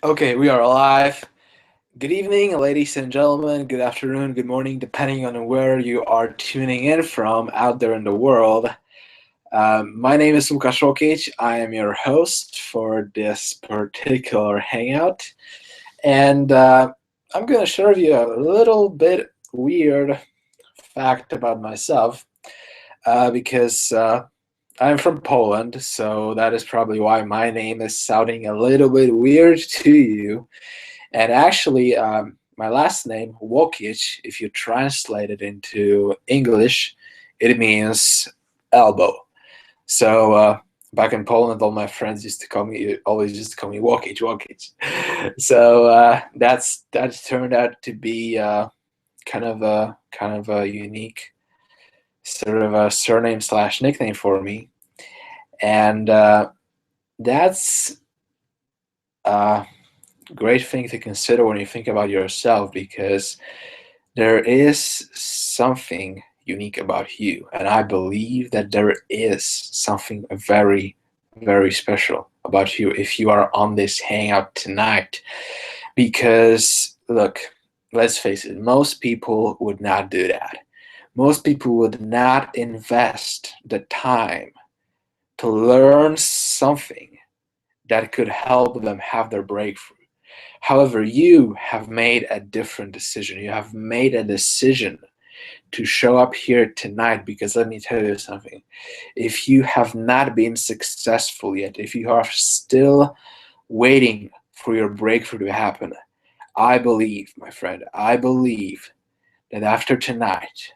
Okay, we are live. Good evening, ladies and gentlemen. Good afternoon, good morning, depending on where you are tuning in from out there in the world. My name is Lukas Rokic. I am your host for this particular hangout. And I'm going to share with you a little bit weird fact about myself because I'm from Poland, so that is probably why my name is sounding a little bit weird to you. And actually, my last name, Wokic, if you translate it into English, it means elbow. So back in Poland, all my friends always used to call me Wokic, Wokic. So that's turned out to be kind of a unique sort of a surname slash nickname for me, and that's a great thing to consider when you think about yourself, because there is something unique about you, and I believe that there is something very, very special about you if you are on this hangout tonight. Because look, let's face it, most people would not do that. Most people would not invest the time to learn something that could help them have their breakthrough. However, you have made a different decision. You have made a decision to show up here tonight, because let me tell you something. If you have not been successful yet, if you are still waiting for your breakthrough to happen, I believe, my friend, I believe that after tonight,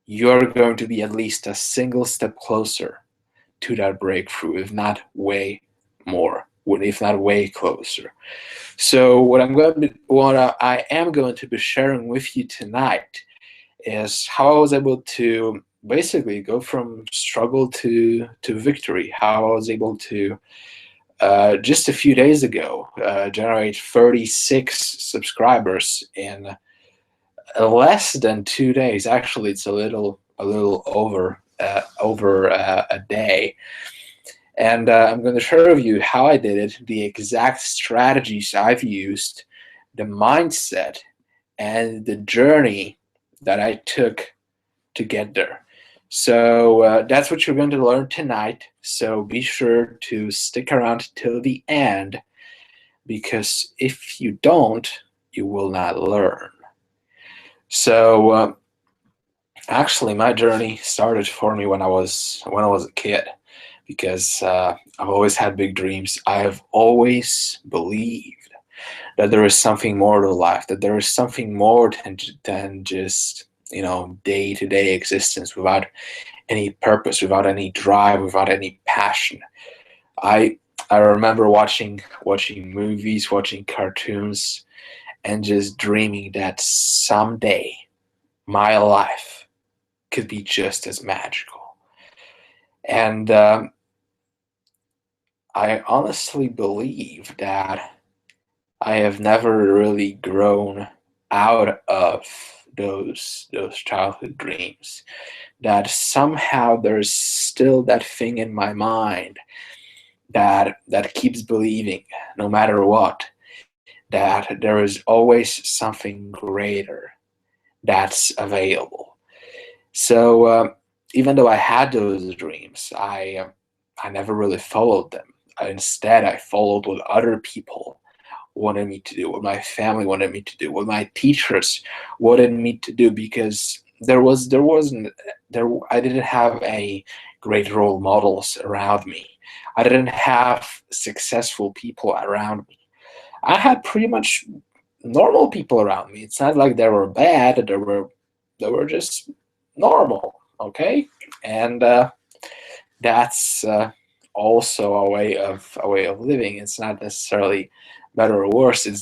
you're going to be at least a single step closer to that breakthrough, if not way more, if not way closer. So what I am going to be sharing with you tonight is how I was able to basically go from struggle to victory. How I was able to just a few days ago generate 36 subscribers in less than 2 days. Actually, it's a little over a day. And I'm going to share with you how I did it, the exact strategies I've used, the mindset, and the journey that I took to get there. So that's what you're going to learn tonight. So be sure to stick around till the end, because if you don't, you will not learn. So actually, my journey started for me when I was a kid, because I've always had big dreams. I have always believed that there is something more to life, that there is something more than just, day-to-day existence without any purpose, without any drive, without any passion. I I remember watching movies, watching cartoons, and just dreaming that someday my life could be just as magical. And I honestly believe that I have never really grown out of those childhood dreams. That somehow there's still that thing in my mind that keeps believing, no matter what, that there is always something greater that's available. So even though I had those dreams, I never really followed them. Instead, I followed what other people wanted me to do, what my family wanted me to do, what my teachers wanted me to do, because there wasn't there I didn't have a great role models around me. I didn't have successful people around me. I had pretty much normal people around me. It's not like they were bad. They were just normal, okay? And that's also a way of living. It's not necessarily better or worse. It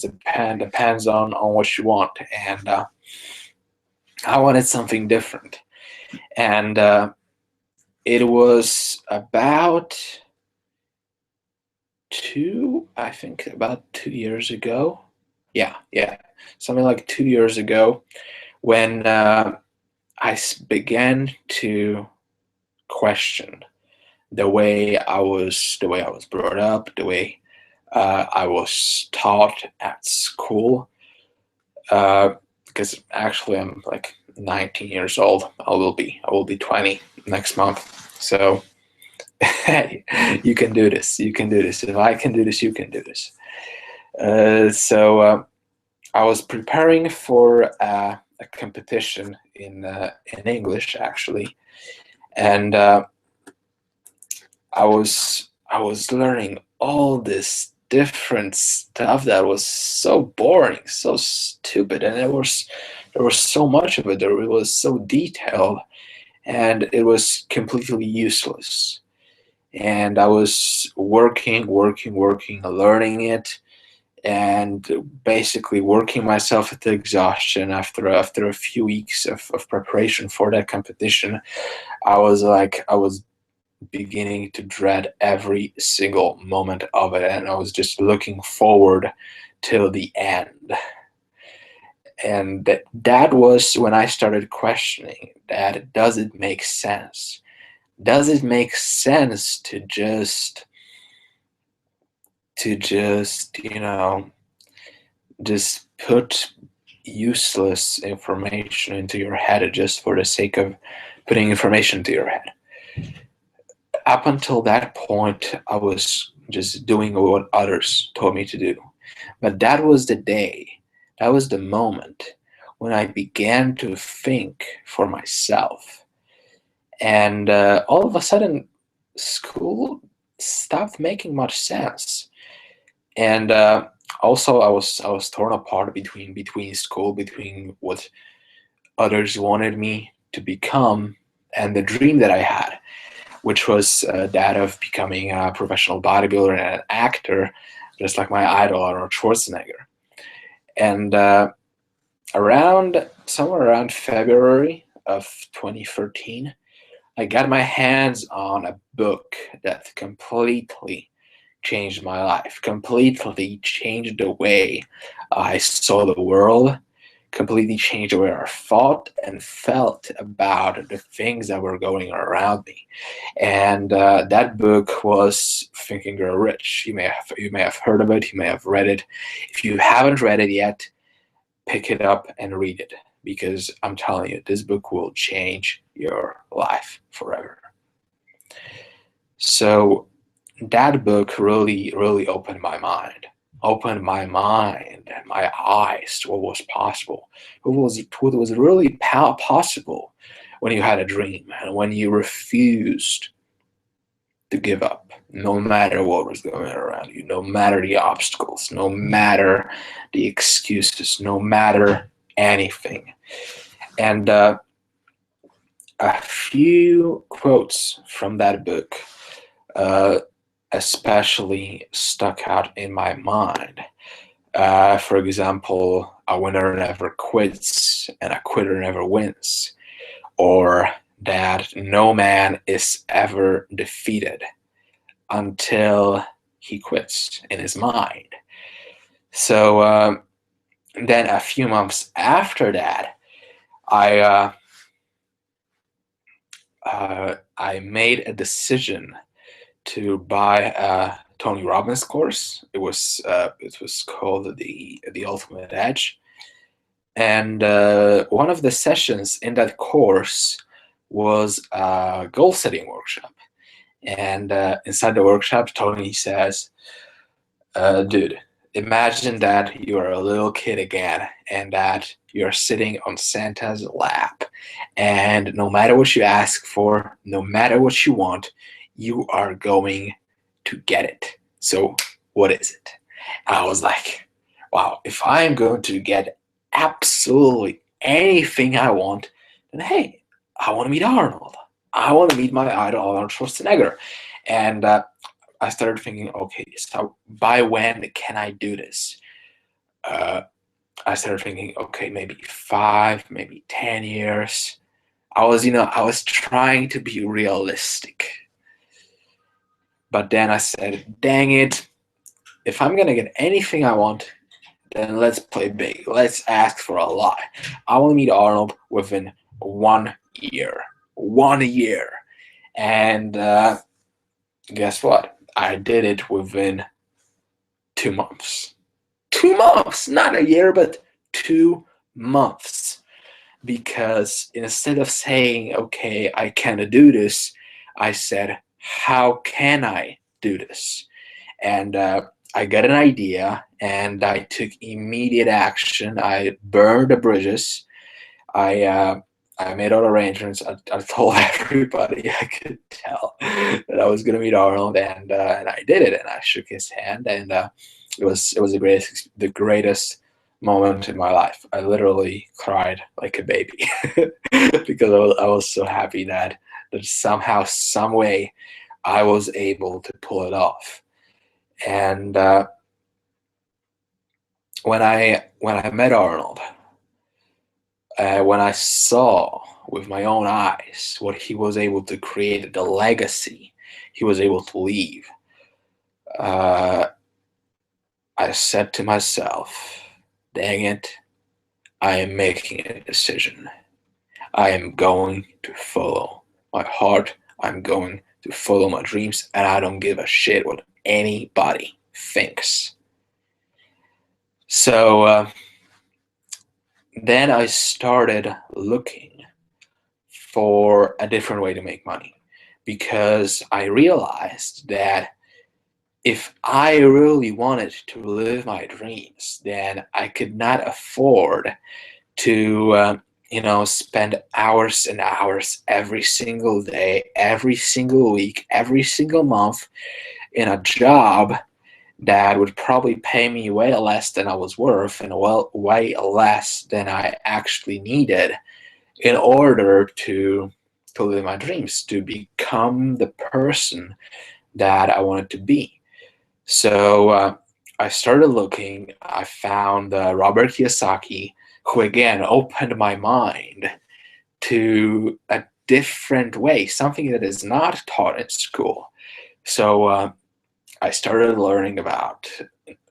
depends on what you want. And I wanted something different. And it was about 2 years ago. Yeah, something like 2 years ago, when began to question the way I was brought up, the way I was taught at school, because actually I'm like 19 years old. I will be 20 next month. So hey, you can do this. You can do this. If I can do this, you can do this. So I was preparing for a competition in English, actually, and I was learning all this different stuff that was so boring, so stupid, and there was so much of it. It was so detailed, and it was completely useless. And I was working, learning it, and basically working myself into exhaustion. After a few weeks of preparation for that competition, I was beginning to dread every single moment of it, and I was just looking forward till the end. And that was when I started questioning that, does it make sense? Does it make sense to just put useless information into your head just for the sake of putting information into your head? Up until that point, I was just doing what others told me to do. But that was the day, that was the moment when I began to think for myself. And all of a sudden, school stopped making much sense. And also, I was torn apart between school, between what others wanted me to become, and the dream that I had, which was that of becoming a professional bodybuilder and an actor, just like my idol Arnold Schwarzenegger. And somewhere around February of 2013, I got my hands on a book that completely changed my life, completely changed the way I saw the world, completely changed the way I thought and felt about the things that were going around me. And that book was Think and Grow Rich. You may have heard of it. You may have read it. If you haven't read it yet, pick it up and read it, because I'm telling you, this book will change your life forever. So that book really, really opened my mind and my eyes to what was possible. What was really possible when you had a dream and when you refused to give up, no matter what was going around you, no matter the obstacles, no matter the excuses, no matter anything. And a few quotes from that book uh, especially stuck out in my mind. For example, a winner never quits and a quitter never wins, or that no man is ever defeated until he quits in his mind. So then a few months after that, I made a decision to buy a Tony Robbins course. It was called the Ultimate Edge, and one of the sessions in that course was a goal setting workshop. And inside the workshop, Tony says, "Dude, imagine that you are a little kid again, and that you're sitting on Santa's lap, and no matter what you ask for, no matter what you want, you are going to get it. So what is it?" And I was like, wow, if I am going to get absolutely anything I want, then hey, I want to meet Arnold. I want to meet my idol, Arnold Schwarzenegger. And I started thinking, okay, so by when can I do this? Uh, I started thinking, okay, maybe 5, maybe 10 years. I was trying to be realistic. But then I said, dang it, if I'm going to get anything I want, then let's play big. Let's ask for a lot. I want to meet Arnold within 1 year. 1 year. And guess what? I did it within 2 months. 2 months, not a year, but 2 months. Because instead of saying, okay, I cannot do this, I said, how can I do this? And I got an idea, and I took immediate action. I burned the bridges. I uh, I made all arrangements. I told everybody I could tell that I was going to meet Arnold, and I did it. And I shook his hand, and it was the greatest moment in my life. I literally cried like a baby because I was so happy that somehow, some way, I was able to pull it off. And when I met Arnold, when I saw with my own eyes what he was able to create, the legacy he was able to leave, uh, I said to myself, dang it, I am making a decision. I am going to follow my heart. I'm going to follow my dreams, and I don't give a shit what anybody thinks. So then I started looking for a different way to make money, because I realized that if I really wanted to live my dreams, then I could not afford to, spend hours and hours every single day, every single week, every single month in a job that would probably pay me way less than I was worth, and way less than I actually needed in order to live my dreams, to become the person that I wanted to be. So I started looking. I found Robert Kiyosaki, who again opened my mind to a different way, something that is not taught in school. So I started learning about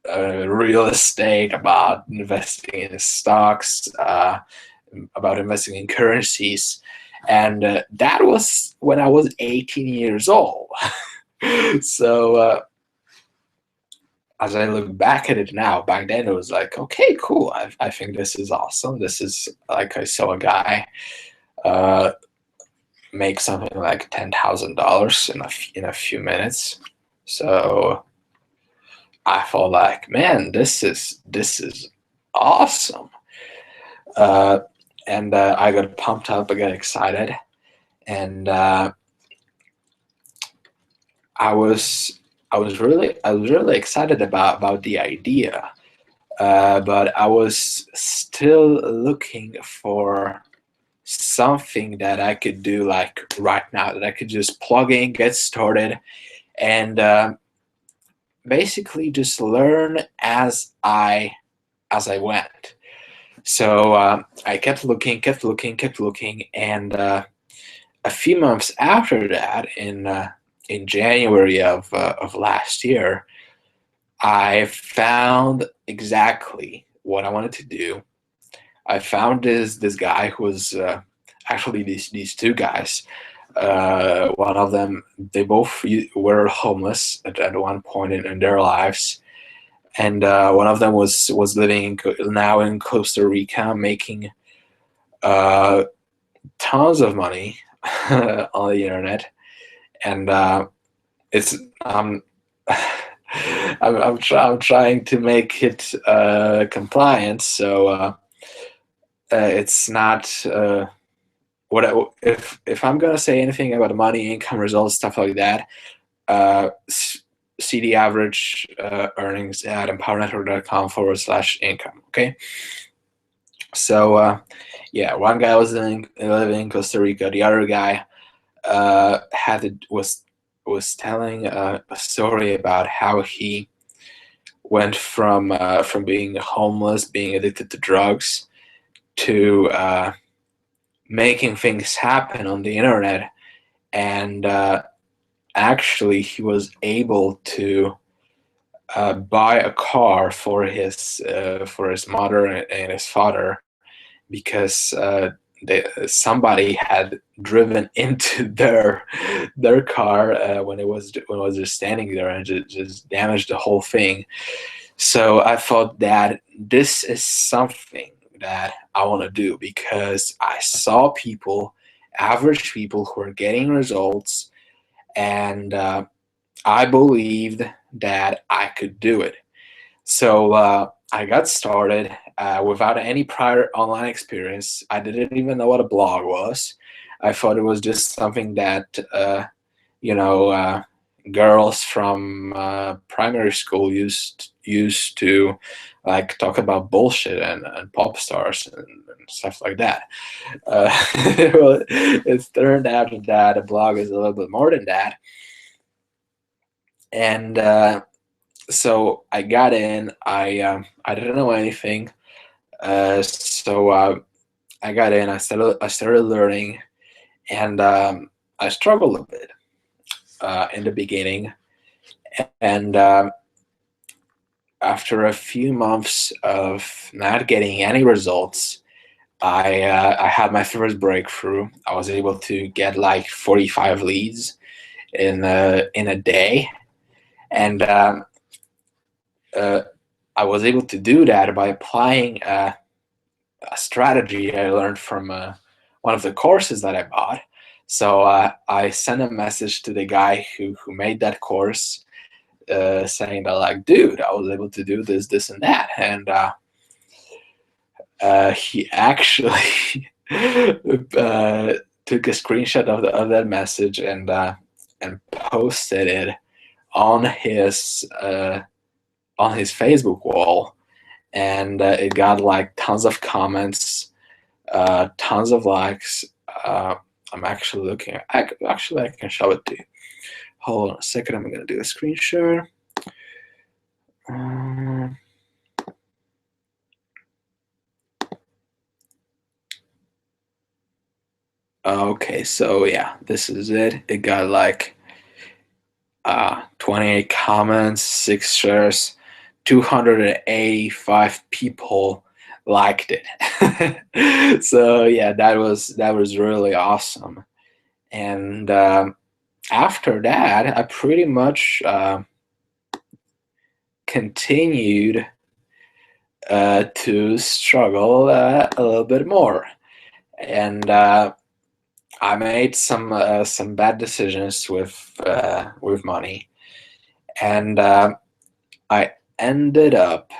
real estate, about investing in stocks, about investing in currencies. And that was when I was 18 years old. So as I look back at it now, back then it was like, okay, cool. I think this is awesome. This is like, I saw a guy uh, make something like $10,000 in a few minutes. So I felt like, man, this is awesome. Uh, and I got pumped up, I got excited, and I was really excited about the idea, but I was still looking for something that I could do like right now, that I could just plug in, get started, and basically just learn as I went. So I kept looking, and a few months after that, in January of last year, I found exactly what I wanted to do. I found this guy who was actually these two guys. One of them, they both were homeless at one point in their lives, and one of them was living now in Costa Rica, making uh, tons of money on the internet, and it's I'm trying to make it compliant, so it's not if I'm gonna say anything about money, income, results, stuff like that. Uh, See the average earnings at empowernetwork.com/income. Okay, so yeah, one guy was living in Costa Rica. The other guy was telling a story about how he went from being homeless, being addicted to drugs, to making things happen on the internet, and actually he was able to buy a car for his mother and his father, because somebody had driven into their car when it was just standing there, and just damaged the whole thing. So I thought that this is something that I want to do because I saw people, average people, who are getting results, and I believed that I could do it. So I got started without any prior online experience. I didn't even know what a blog was. I thought it was just something that you know girls from primary school used to like talk about bullshit and pop stars and stuff like that. Well, it's turned out that a blog is a little bit more than that, and so I got in. I didn't know anything, so I got in. I started learning, and I struggled a bit in the beginning. And after a few months of not getting any results, I had my first breakthrough. I was able to get like 45 leads in a day, and uh, I was able to do that by applying a strategy I learned from one of the courses that I bought. So I sent a message to the guy who made that course, saying that, like, dude, I was able to do this, this, and that, and he actually took a screenshot of that message and posted it on his Facebook wall, and it got like tons of comments, tons of likes. I'm actually looking. Actually, I can show it to you. Hold on a second. I'm gonna do a screen share. Okay, so yeah, this is it. It got like 28 comments, 6 shares, 285 people liked it. So yeah, that was really awesome. And after that, I pretty much continued to struggle a little bit more, and I made some bad decisions with money, and I ended up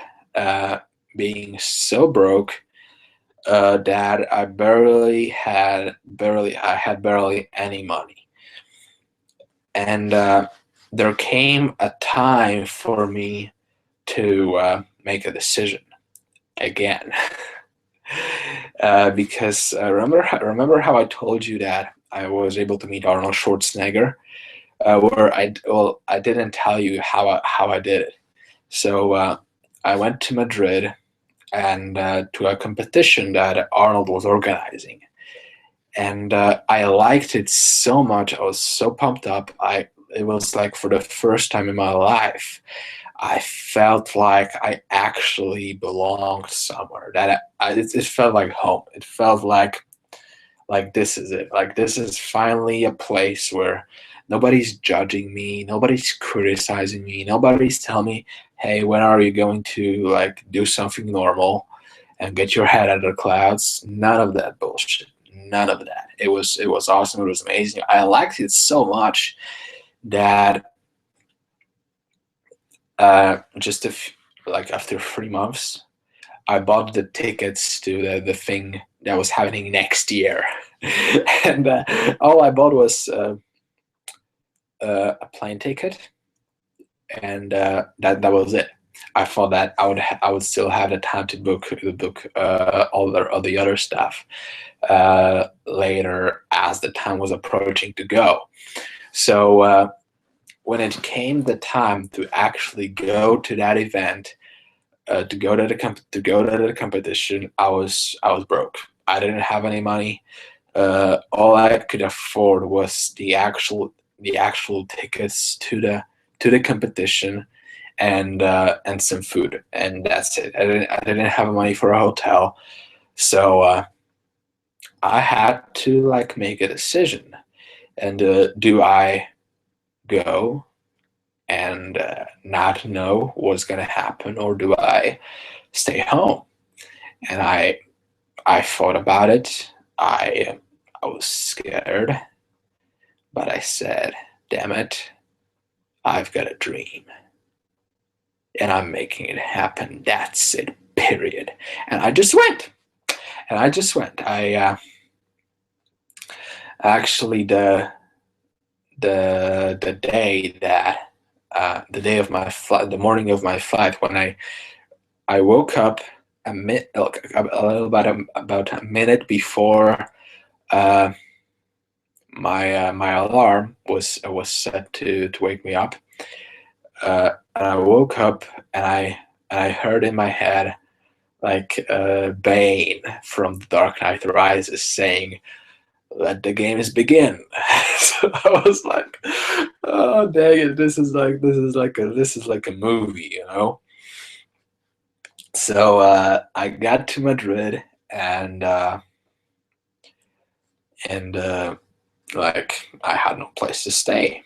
being so broke that I had barely any money, and there came a time for me to make a decision again. Because remember how I told you that I was able to meet Arnold Schwarzenegger, where I didn't tell you how I did it. So I went to Madrid and to a competition that Arnold was organizing, and I liked it so much. I was so pumped up. It was like for the first time in my life, I felt like I actually belonged somewhere. It felt like home. It felt like this is it. Like this is finally a place where nobody's judging me, nobody's criticizing me, nobody's telling me, "Hey, when are you going to like do something normal and get your head out of the clouds?" None of that bullshit. None of that. It was awesome. It was amazing. I liked it so much that just like after 3 months, I bought the tickets to the thing that was happening next year, and all I bought was a plane ticket, and that was it. I thought that I would still have the time to book all the other stuff later as the time was approaching to go. So when it came the time to actually go to that event, to go to the competition, I was broke. I didn't have any money. All I could afford was the actual tickets to the competition and some food, and that's it. I didn't have money for a hotel, so I had to like make a decision. And do I go and not know what's gonna happen, or do I stay home? And I thought about it. I was scared, but I said, "Damn it, I've got a dream, and I'm making it happen. That's it. Period." And I just went. And I just went. I actually the day that the day of my flight, the morning of my flight, when I woke up a little about a minute before uh, my alarm was set to wake me up. And I woke up, and I heard in my head like Bane from The Dark Knight Rises saying, "Let the games begin." So I was like, "Oh dang it! This is like a movie, you know." So I got to Madrid, and and like I had no place to stay.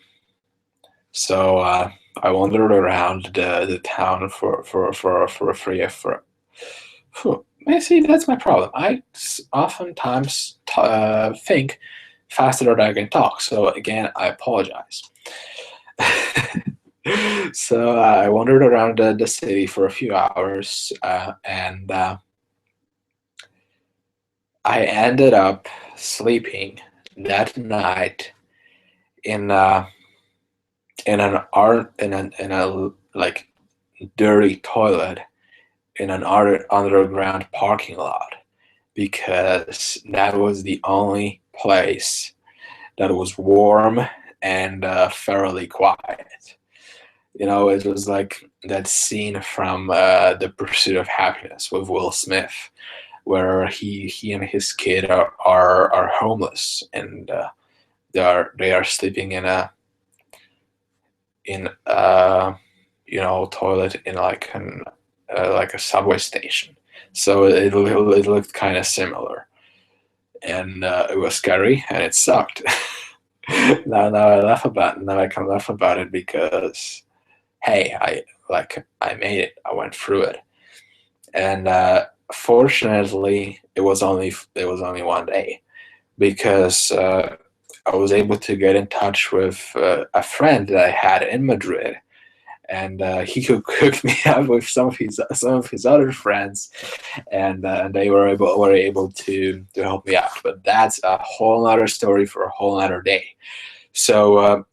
So I wandered around the town for free for. See, that's my problem. I oftentimes think faster than I can talk. So again, I apologize. So I wandered around the city for a few hours, and I ended up sleeping that night in an art in a like dirty toilet in an underground parking lot, because that was the only place that was warm and fairly quiet. You know, it was like that scene from The Pursuit of Happiness with Will Smith, where he and his kid are homeless, and they are sleeping in you know, toilet in like a subway station. So it looked kind of similar, and it was scary, and it sucked. Now I can laugh about it, because hey, I made it. I went through it, and fortunately, it was only one day, because I was able to get in touch with a friend that I had in Madrid, and he could hook me up with some of his other friends, and they were able to help me out. But that's a whole other story for a whole other day. So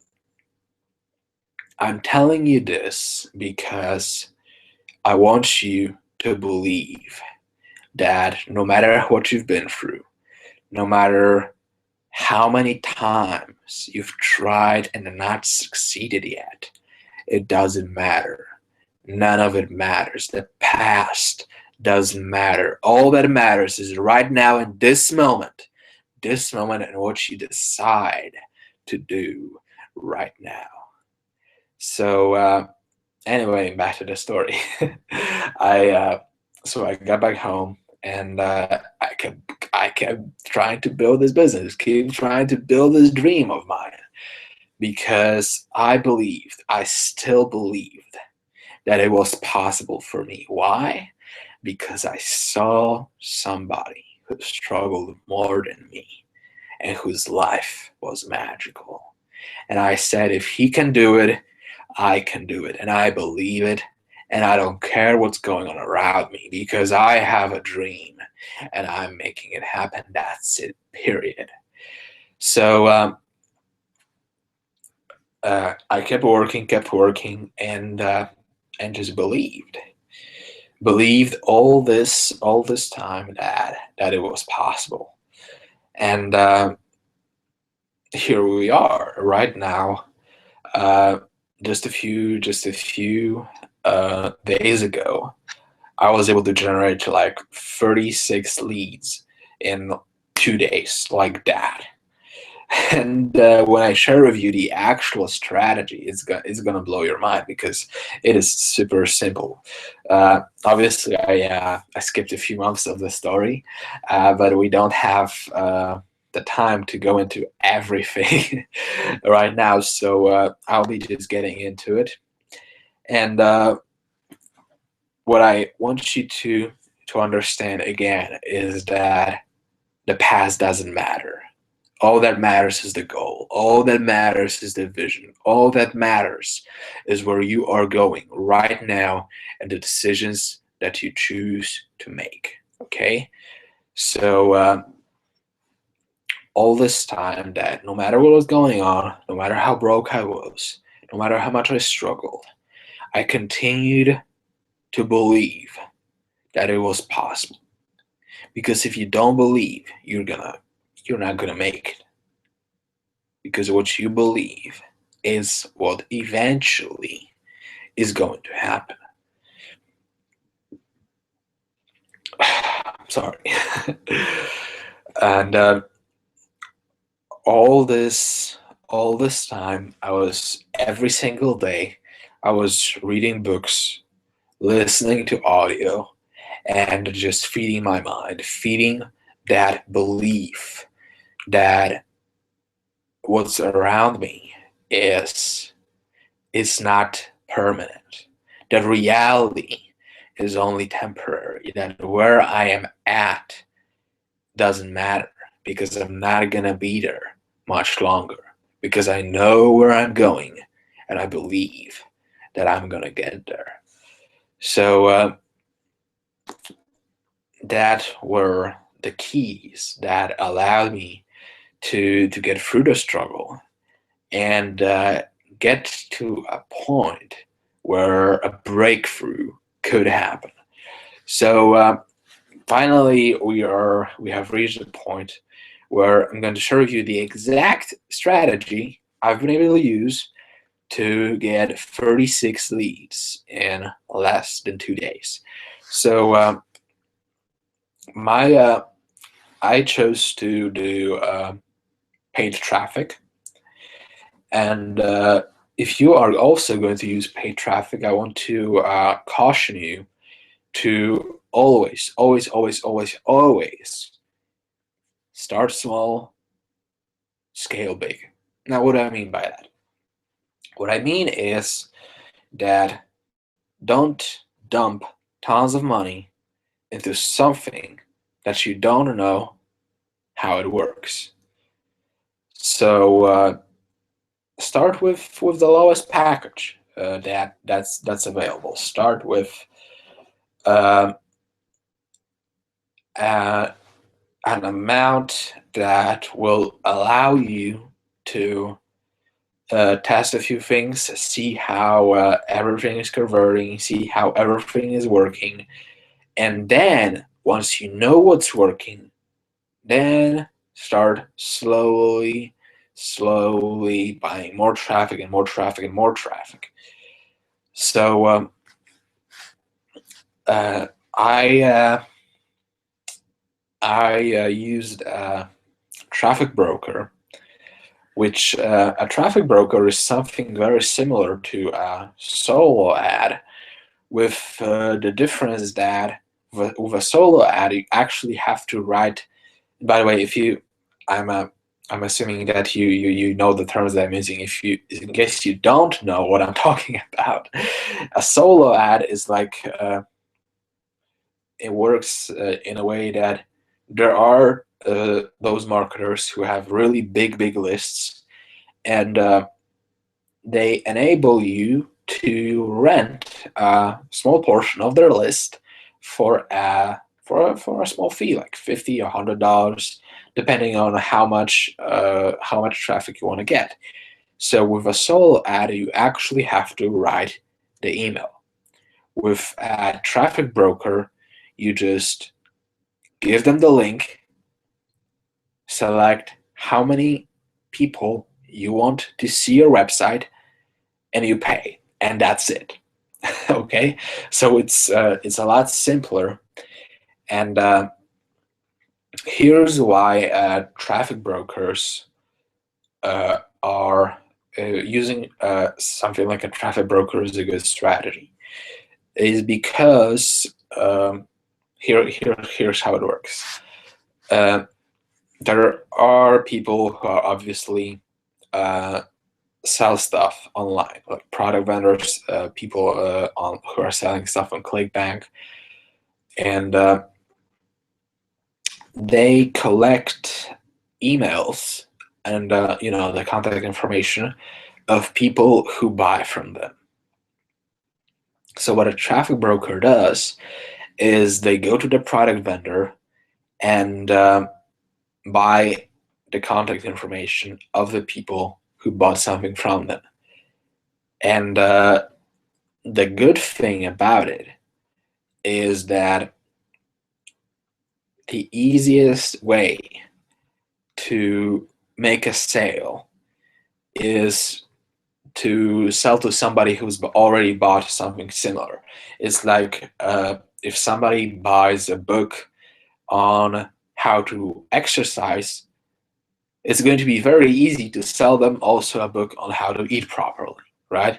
I'm telling you this because I want you to believe that no matter what you've been through, no matter how many times you've tried and not succeeded yet, it doesn't matter. None of it matters. The past doesn't matter. All that matters is right now, in this moment, and what you decide to do right now. So anyway, back to the story. I so I got back home, and I kept trying to build this business, keep trying to build this dream of mine, because I still believed that it was possible for me. Why? Because I saw somebody who struggled more than me and whose life was magical. And I said, if he can do it, I can do it. And I believe it. And I don't care what's going on around me, because I have a dream and I'm making it happen. That's it, period. So I kept working, and just believed all this time that it was possible. And here we are right now. Uh, just a few days ago, I was able to generate like 36 leads in 2 days, like that. And when I share with you the actual strategy, it's gonna blow your mind, because it is super simple. Obviously, I skipped a few months of the story, but we don't have the time to go into everything right now. So I'll be just getting into it. And what I want you to understand again is that the past doesn't matter. All that matters is the goal. All that matters is the vision. All that matters is where you are going right now and the decisions that you choose to make. Okay? So, all this time, that no matter what was going on, no matter how broke I was, no matter how much I struggled, I continued to believe that it was possible. Because if you don't believe, you're not gonna make it. Because what you believe is what eventually is going to happen. Sorry. And all this all this time, I was every single day, I was reading books, listening to audio, and just feeding my mind, feeding that belief that what's around me is not permanent. That reality is only temporary. That where I am at doesn't matter because I'm not gonna be there much longer. Because I know where I'm going and I believe that I'm gonna get there. So that were the keys that allowed me to get through the struggle and get to a point where a breakthrough could happen. So finally, we have reached a point where I'm going to show you the exact strategy I've been able to use to get 36 leads in less than 2 days. So my I chose to do paid traffic. And if you are also going to use paid traffic, I want to caution you to always, always, always, always, always start small, scale big. Now, what do I mean by that? What I mean is that don't dump tons of money into something that you don't know how it works. So start with the lowest package that's available. Start with um, uh, an amount that will allow you to test a few things, see how everything is converting, see how everything is working, and then once you know what's working, then start slowly, slowly buying more traffic and more traffic and more traffic. So uh, I uh, I used a traffic broker, which a traffic broker is something very similar to a solo ad, with the difference that with a solo ad you actually have to write. By the way, if you, I'm I'm assuming that you know the terms that I'm using. If you, in case you don't know what I'm talking about, a solo ad is like it works in a way that there are those marketers who have really big lists, and they enable you to rent a small portion of their list for a small fee, like $50 or $100, depending on how much traffic you want to get. So with a solo ad, you actually have to write the email. With a traffic broker, you just give them the link, select how many people you want to see your website, and you pay, and that's it. Okay, so it's a lot simpler, and here's why traffic brokers are using something like a traffic broker is a good strategy. Is because here's how it works. Uh, there are people who are obviously sell stuff online, like product vendors, people who are selling stuff on ClickBank, and they collect emails and the contact information of people who buy from them. So what a traffic broker does is they go to the product vendor and buy the contact information of the people who bought something from them. And the good thing about it is that the easiest way to make a sale is to sell to somebody who's already bought something similar. It's like if somebody buys a book on how to exercise, it's going to be very easy to sell them also a book on how to eat properly, right?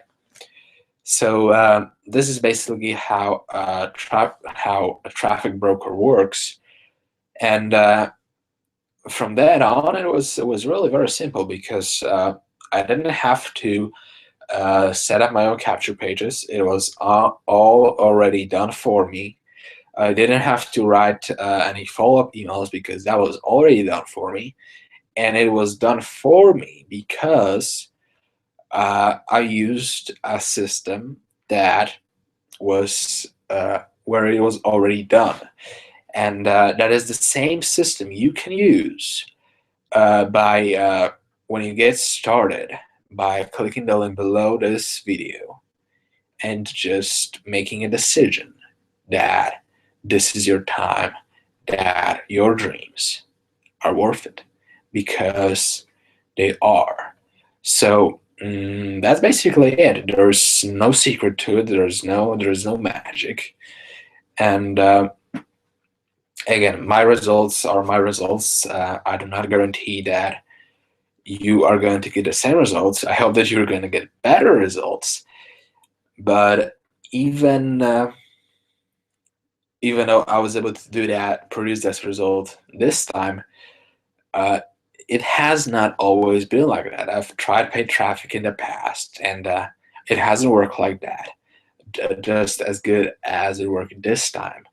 So this is basically how a traffic broker works, and from then on, it was really very simple because I didn't have to set up my own capture pages. It was all already done for me. I didn't have to write any follow-up emails because that was already done for me, and it was done for me because I used a system that was where it was already done, and that is the same system you can use by when you get started by clicking the link below this video and just making a decision that this is your time, that your dreams are worth it, because they are. So that's basically it. There's no secret to it. There's no magic. And again, my results are my results. I do not guarantee that you are going to get the same results. I hope that you're going to get better results. But even even though I was able to do that, produce this result this time, it has not always been like that. I've tried paid traffic in the past, and it hasn't worked like that, just as good as it worked this time.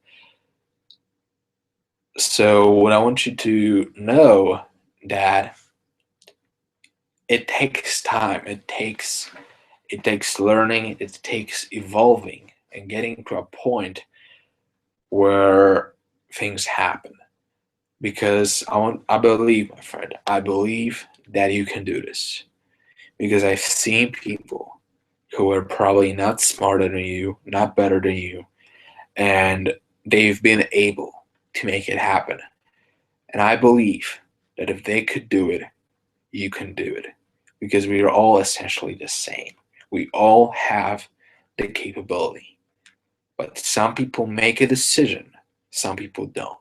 So what I want you to know that it takes time. It takes learning. It takes evolving and getting to a point where things happen. Because I believe, my friend, I believe that you can do this. Because I've seen people who are probably not smarter than you, not better than you, and they've been able to make it happen. And I believe that if they could do it, you can do it. Because we are all essentially the same. We all have the capability. But some people make a decision, some people don't.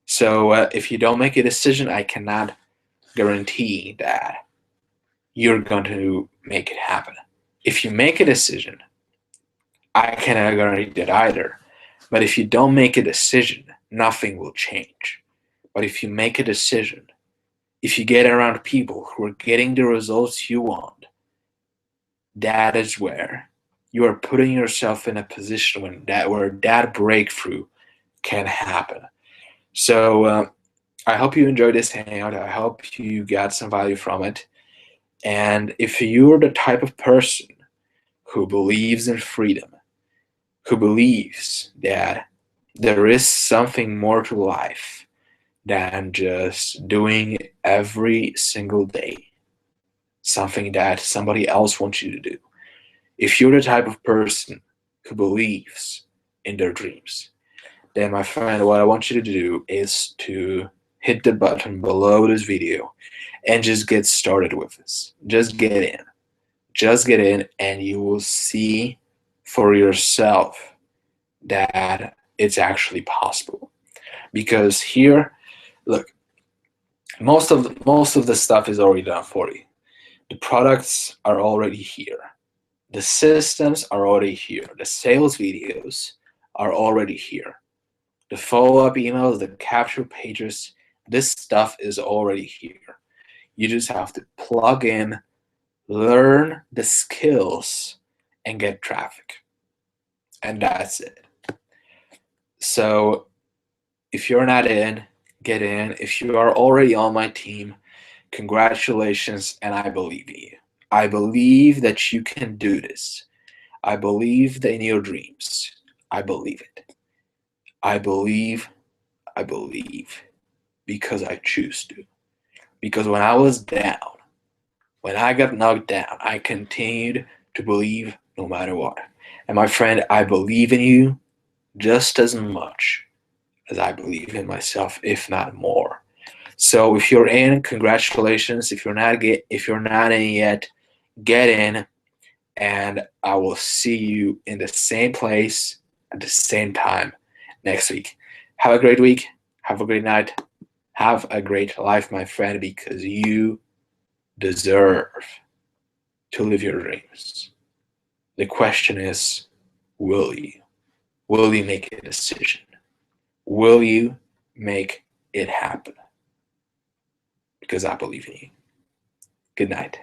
So if you don't make a decision, I cannot guarantee that you're going to make it happen. If you make a decision, I cannot guarantee that either. But if you don't make a decision, nothing will change. But if you make a decision, if you get around people who are getting the results you want, that is where you are putting yourself in a position where that breakthrough can happen. So I hope you enjoyed this hangout. I hope you got some value from it. And if you're the type of person who believes in freedom, who believes that there is something more to life than just doing every single day something that somebody else wants you to do, if you're the type of person who believes in their dreams, then my friend, what I want you to do is to hit the button below this video and just get started with this. Just get in. Just get in, and you will see for yourself that it's actually possible. Because here, look, most of the stuff is already done for you. The products are already here. The systems are already here. The sales videos are already here. The follow-up emails, the capture pages, this stuff is already here. You just have to plug in learn the skills, and get traffic. And that's it. So if you're not in, get in. If you are already on my team, congratulations, and I believe in you. I believe that you can do this. I believe in your dreams. I believe it. I believe, because I choose to. Because when I was down, when I got knocked down, I continued to believe no matter what. And my friend, I believe in you just as much as I believe in myself, if not more. So if you're in, congratulations. If you're not in yet, get in, and I will see you in the same place at the same time next week. Have a great week. Have a great night. Have a great life, my friend, because you deserve to live your dreams. The question is, will you? Will you make a decision? Will you make it happen? Because I believe in you. Good night.